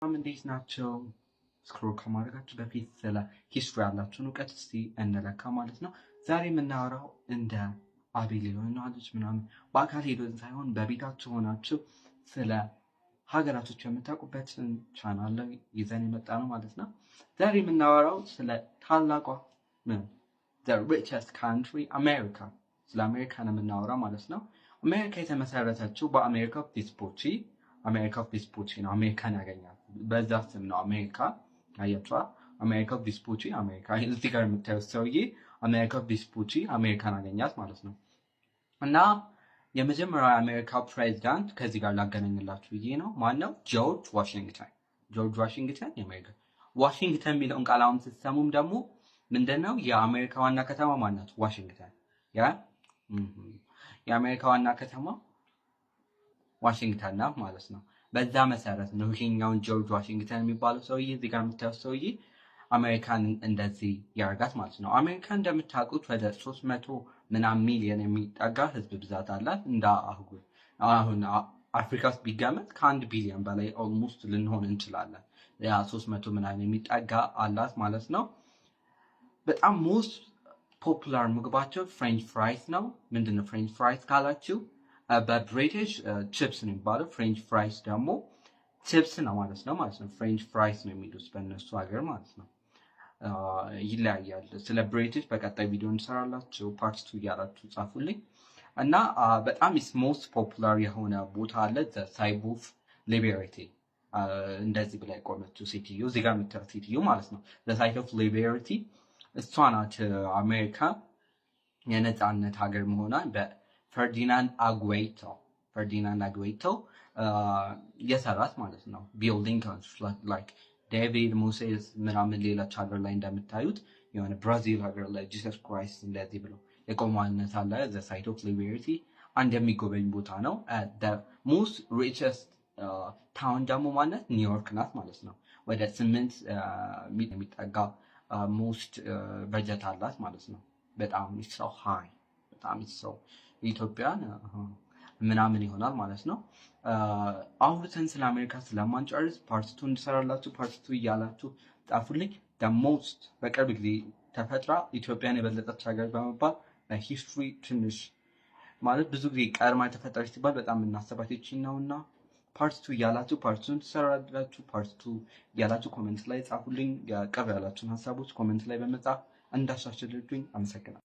እንዴት ናቸው? ስክሮል ከማድረጋችሁ በፊት ስለ ሂስትሪ ያላችሁን እውቀት እስቲ እንለካ ማለት ነው። ዛሬ የምናወራው እንደ አቤል የሆነ ልጅ ምናምን በአካል ሄዶን ሳይሆን በቤታችሁ ሆናችሁ ስለ ሀገራቶች የምታውቁበትን ቻናል ላይ ይዘን የመጣ ነው ማለት ነው። ዛሬ የምናወራው ስለ ታላቋ the richest country አሜሪካ፣ ስለ አሜሪካ ነው የምናወራው ማለት ነው። አሜሪካ የተመሰረተችው በአሜሪካ ቬስፑቺ ነው። አሜሪካን ያገኛል በዛ ስም ነው አሜሪካ። አያችኋ? አሜሪካ ቬስፑቺ አሜሪካ። እዚህ ጋር የምታዩት ሰውዬ አሜሪካ ቬስፑቺ አሜሪካን አገኛት ማለት ነው። እና የመጀመሪያው የአሜሪካ ፕሬዚዳንት ከዚህ ጋር ላገናኝላችሁ ብዬ ነው። ማነው? ጆርጅ ዋሽንግተን። የአሜሪካ ዋሽንግተን የሚለውን ቃል አሁን ስትሰሙም ደግሞ ምንድነው? የአሜሪካ ዋና ከተማ ማናት? ዋሽንግተን። የአሜሪካ ዋና ከተማ ዋሽንግተን ናት ማለት ነው። በዛ መሰረት ነው ይሄኛውን ጆርጅ ዋሽንግተን የሚባለው ሰውዬ እዚህ ጋር የምታዩት ሰውዬ አሜሪካን እንደዚህ ያርጋት ማለት ነው። አሜሪካ እንደምታውቁት ወደ 300 ምናምን ሚሊዮን የሚጠጋ ህዝብ ብዛት አላት። እንደ አህጉር አሁን አፍሪካ ውስጥ ቢገመት ከ1 ቢሊዮን በላይ ኦልሞስት ልንሆን እንችላለን። ያ 300 ምናምን የሚጠጋ አላት ማለት ነው። በጣም ሞስት ፖፑላር ምግባቸው ፍሬንች ፍራይስ ነው። ምንድነው ፍሬንች ፍራይስ ካላችሁ በብሪቲሽ ቺፕስ ነው የሚባለው። ፍሬንች ፍራይስ ደግሞ ቺፕስ ነው ማለት ነው። ፍሬንች ፍራይስ ነው የሚሉት በእነሱ ሀገር ማለት ነው። ይለያያል። ስለ ብሪቲሽ በቀጣይ ቪዲዮ እንሰራላችሁ። ፓርት 2 እያላችሁ ጻፉልኝ። እና በጣም ሞስት ፖፑላር የሆነ ቦታ አለ፣ ዘ ሳይት ኦፍ ሊበርቲ። እንደዚህ ብላ የቆመችው ሴትዮ እዚህ ጋር የምታዩት ሴትዮ ማለት ነው። ዘ ሳይት ኦፍ ሊበርቲ እሷ ናት አሜሪካ የነፃነት ሀገር መሆኗን ፈርዲናንድ አጉዌቶ የሰራት ማለት ነው። ቢልዲንግ ላይክ ዴቪድ ሞሴስ ምናምን ሌሎች ሀገር ላይ እንደምታዩት የሆነ ብራዚል ሀገር ላይ ጂሰስ ክራይስት እንደዚህ ብሎ የቆመነት አለ። ዘ ሳይት ኦፍ ሊበርቲ አንድ የሚጎበኝ ቦታ ነው። ሞስት ሪቸስት ታውን ደግሞ ማለት ኒውዮርክ ናት ማለት ነው። ወደ 8 የሚጠጋ ሞስት በጀት አላት ማለት ነው። በጣም ሰው ሃይ በጣም ሰው ኢትዮጵያን ምናምን ይሆናል ማለት ነው። አውርተን ስለ አሜሪካ ስለማንጨርስ ፓርት 2 እንድሰራላችሁ ፓርት 2 እያላችሁ ጻፉልኝ። ሞስት በቅርብ ጊዜ ተፈጥራ ኢትዮጵያን የበለጠች ሀገር በመባል በሂስትሪ ትንሽ ማለት ብዙ ጊዜ ቀድማ የተፈጠረች ሲባል በጣም የምናስባት ይቺን ነውና ፓርት 2 እያላችሁ ፓርት 2 ትሰራላችሁ። ፓርት 2 እያላችሁ ኮሜንት ላይ ጻፉልኝ። ቅር ያላችሁን ሀሳቦች ኮሜንት ላይ በመጻፍ እንዳሻሽልልኝ አመሰግናለሁ።